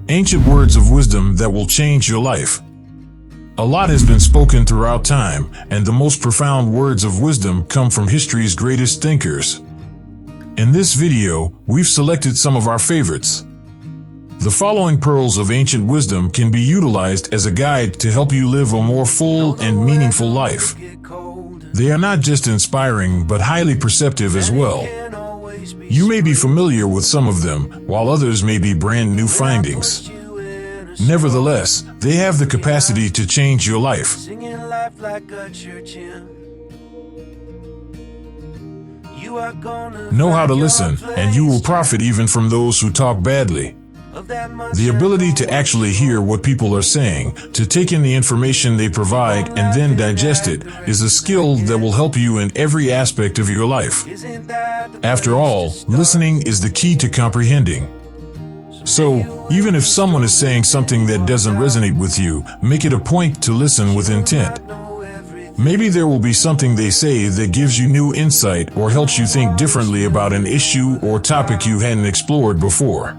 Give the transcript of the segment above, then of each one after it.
Ancient words of wisdom that will change your life. A lot has been spoken throughout time, and the most profound words of wisdom come from history's greatest thinkers. In this video, we've selected some of our favorites. The following pearls of ancient wisdom can be utilized as a guide to help you live a more full and meaningful life. They are not just inspiring, but highly perceptive as well. You may be familiar with some of them, while others may be brand new findings. Nevertheless, they have the capacity to change your life. Know how to listen, and you will profit even from those who talk badly. The ability to actually hear what people are saying, to take in the information they provide and then digest it, is a skill that will help you in every aspect of your life. After all, listening is the key to comprehending. So, even if someone is saying something that doesn't resonate with you, make it a point to listen with intent. Maybe there will be something they say that gives you new insight or helps you think differently about an issue or topic you hadn't explored before.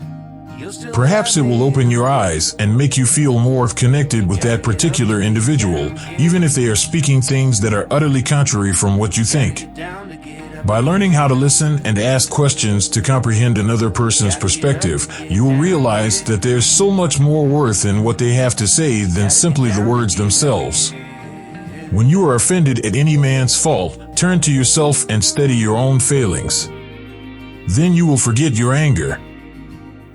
Perhaps it will open your eyes and make you feel more connected with that particular individual, even if they are speaking things that are utterly contrary from what you think. By learning how to listen and ask questions to comprehend another person's perspective, you will realize that there's so much more worth in what they have to say than simply the words themselves. When you are offended at any man's fault, turn to yourself and steady your own failings. Then you will forget your anger.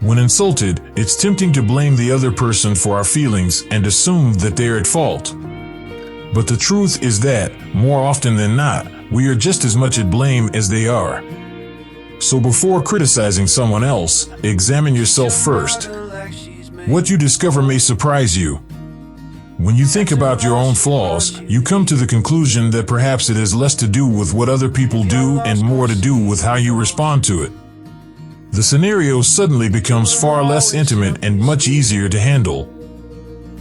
When insulted, it's tempting to blame the other person for our feelings and assume that they're at fault. But the truth is that, more often than not, we are just as much at blame as they are. So before criticizing someone else, examine yourself first. What you discover may surprise you. When you think about your own flaws, you come to the conclusion that perhaps it has less to do with what other people do and more to do with how you respond to it. The scenario suddenly becomes far less intimate and much easier to handle.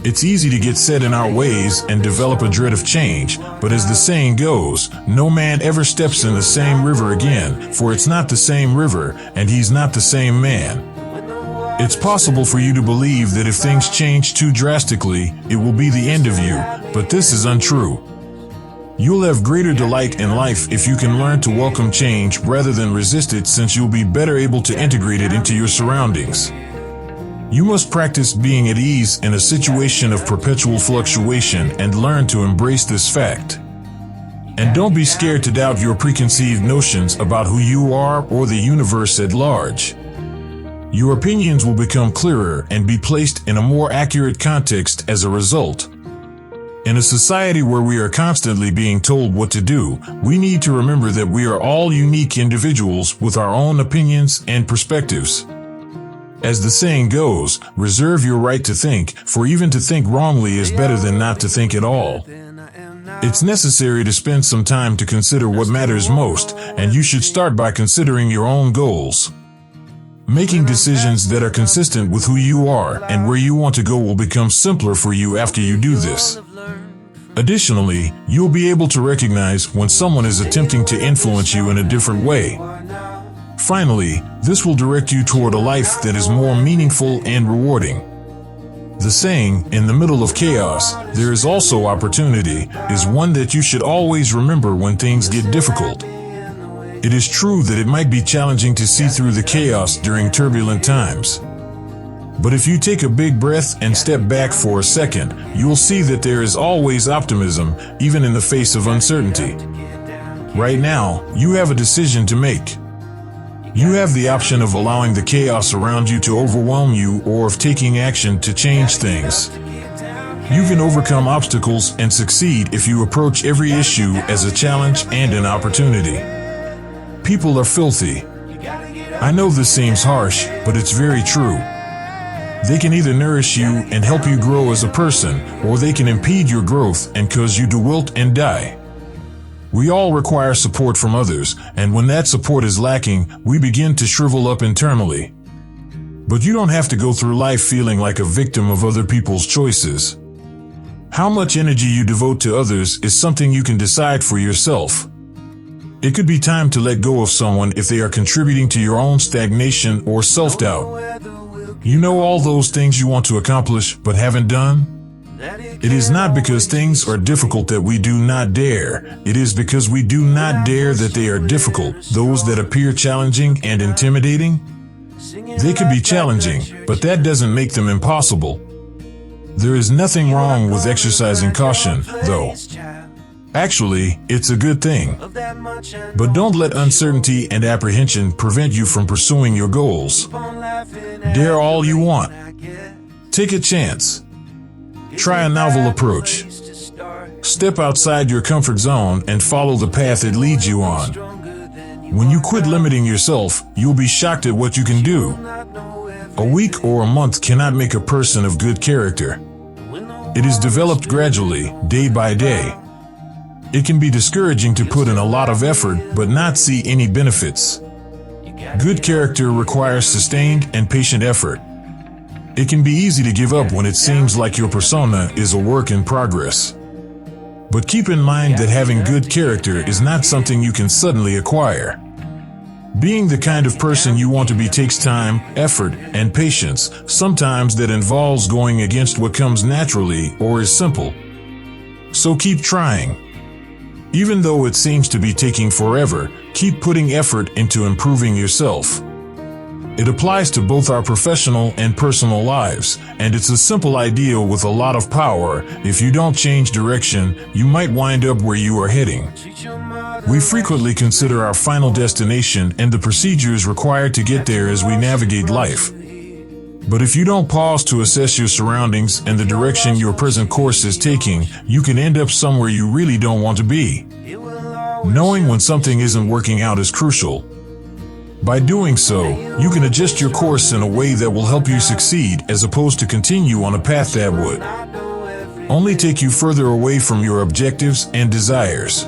It's easy to get set in our ways and develop a dread of change, but as the saying goes, no man ever steps in the same river again, for it's not the same river, and he's not the same man. It's possible for you to believe that if things change too drastically, it will be the end of you, but this is untrue. You'll have greater delight in life if you can learn to welcome change rather than resist it, since you'll be better able to integrate it into your surroundings. You must practice being at ease in a situation of perpetual fluctuation and learn to embrace this fact. And don't be scared to doubt your preconceived notions about who you are or the universe at large. Your opinions will become clearer and be placed in a more accurate context as a result. In a society where we are constantly being told what to do, we need to remember that we are all unique individuals with our own opinions and perspectives. As the saying goes, reserve your right to think, for even to think wrongly is better than not to think at all. It's necessary to spend some time to consider what matters most, and you should start by considering your own goals. Making decisions that are consistent with who you are and where you want to go will become simpler for you after you do this. Additionally, you'll be able to recognize when someone is attempting to influence you in a different way. Finally, this will direct you toward a life that is more meaningful and rewarding. The saying, "in the middle of chaos, there is also opportunity," is one that you should always remember when things get difficult. It is true that it might be challenging to see through the chaos during turbulent times. But if you take a big breath and step back for a second, you'll see that there is always optimism, even in the face of uncertainty. Right now, you have a decision to make. You have the option of allowing the chaos around you to overwhelm you or of taking action to change things. You can overcome obstacles and succeed if you approach every issue as a challenge and an opportunity. People are filthy. I know this seems harsh, but it's very true. They can either nourish you and help you grow as a person, or they can impede your growth and cause you to wilt and die. We all require support from others, and when that support is lacking, we begin to shrivel up internally. But you don't have to go through life feeling like a victim of other people's choices. How much energy you devote to others is something you can decide for yourself. It could be time to let go of someone if they are contributing to your own stagnation or self-doubt. You know all those things you want to accomplish but haven't done? It is not because things are difficult that we do not dare. It is because we do not dare that they are difficult. Those that appear challenging and intimidating, they could be challenging, but that doesn't make them impossible. There is nothing wrong with exercising caution, though. Actually, it's a good thing. But don't let uncertainty and apprehension prevent you from pursuing your goals. Dare all you want. Take a chance. Try a novel approach. Step outside your comfort zone and follow the path it leads you on. When you quit limiting yourself, you'll be shocked at what you can do. A week or a month cannot make a person of good character. It is developed gradually, day by day. It can be discouraging to put in a lot of effort but not see any benefits. Good character requires sustained and patient effort. It can be easy to give up when it seems like your persona is a work in progress. But keep in mind that having good character is not something you can suddenly acquire. Being the kind of person you want to be takes time, effort, and patience, sometimes that involves going against what comes naturally or is simple. So keep trying. Even though it seems to be taking forever, keep putting effort into improving yourself. It applies to both our professional and personal lives, and it's a simple idea with a lot of power. If you don't change direction, you might wind up where you are heading. We frequently consider our final destination and the procedures required to get there as we navigate life. But if you don't pause to assess your surroundings and the direction your present course is taking, you can end up somewhere you really don't want to be. Knowing when something isn't working out is crucial. By doing so, you can adjust your course in a way that will help you succeed as opposed to continue on a path that would only take you further away from your objectives and desires.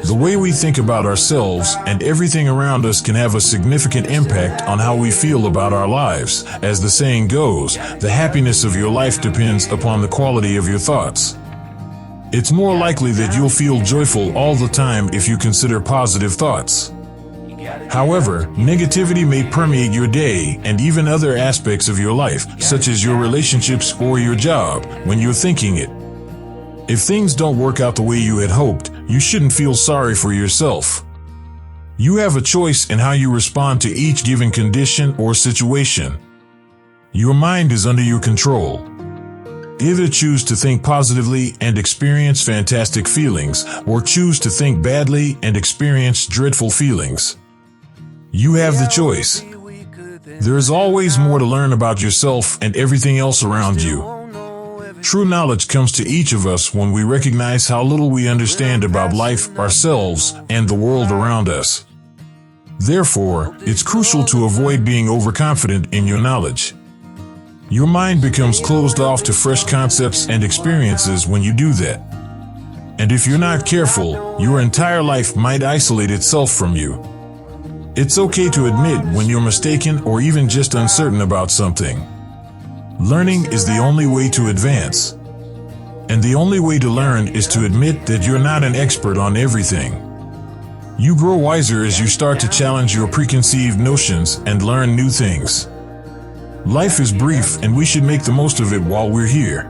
The way we think about ourselves and everything around us can have a significant impact on how we feel about our lives. As the saying goes, the happiness of your life depends upon the quality of your thoughts. It's more likely that you'll feel joyful all the time if you consider positive thoughts. However, negativity may permeate your day and even other aspects of your life, such as your relationships or your job, when you're thinking it. If things don't work out the way you had hoped, you shouldn't feel sorry for yourself. You have a choice in how you respond to each given condition or situation. Your mind is under your control. Either choose to think positively and experience fantastic feelings, or choose to think badly and experience dreadful feelings. You have the choice. There is always more to learn about yourself and everything else around you. True knowledge comes to each of us when we recognize how little we understand about life, ourselves, and the world around us. Therefore, it's crucial to avoid being overconfident in your knowledge. Your mind becomes closed off to fresh concepts and experiences when you do that. And if you're not careful, your entire life might isolate itself from you. It's okay to admit when you're mistaken or even just uncertain about something. Learning is the only way to advance. And the only way to learn is to admit that you're not an expert on everything. You grow wiser as you start to challenge your preconceived notions and learn new things. Life is brief and we should make the most of it while we're here.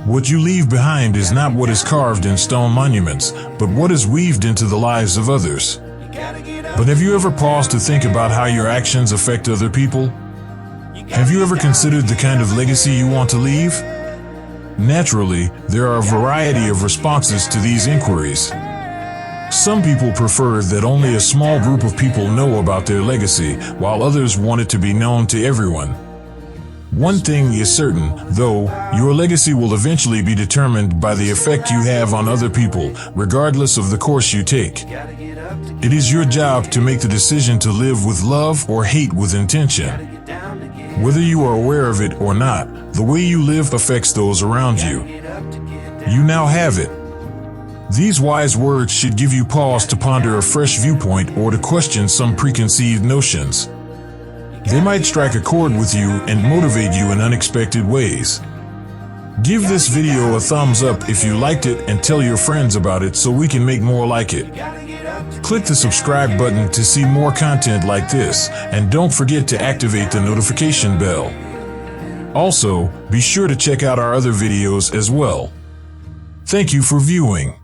What you leave behind is not what is carved in stone monuments, but what is weaved into the lives of others. But have you ever paused to think about how your actions affect other people? Have you ever considered the kind of legacy you want to leave? Naturally, there are a variety of responses to these inquiries. Some people prefer that only a small group of people know about their legacy, while others want it to be known to everyone. One thing is certain, though, your legacy will eventually be determined by the effect you have on other people, regardless of the course you take. It is your job to make the decision to live with love or hate with intention. Whether you are aware of it or not, the way you live affects those around you. You now have it. These wise words should give you pause to ponder a fresh viewpoint or to question some preconceived notions. They might strike a chord with you and motivate you in unexpected ways. Give this video a thumbs up if you liked it and tell your friends about it so we can make more like it. Click the subscribe button to see more content like this, and don't forget to activate the notification bell. Also, be sure to check out our other videos as well. Thank you for viewing.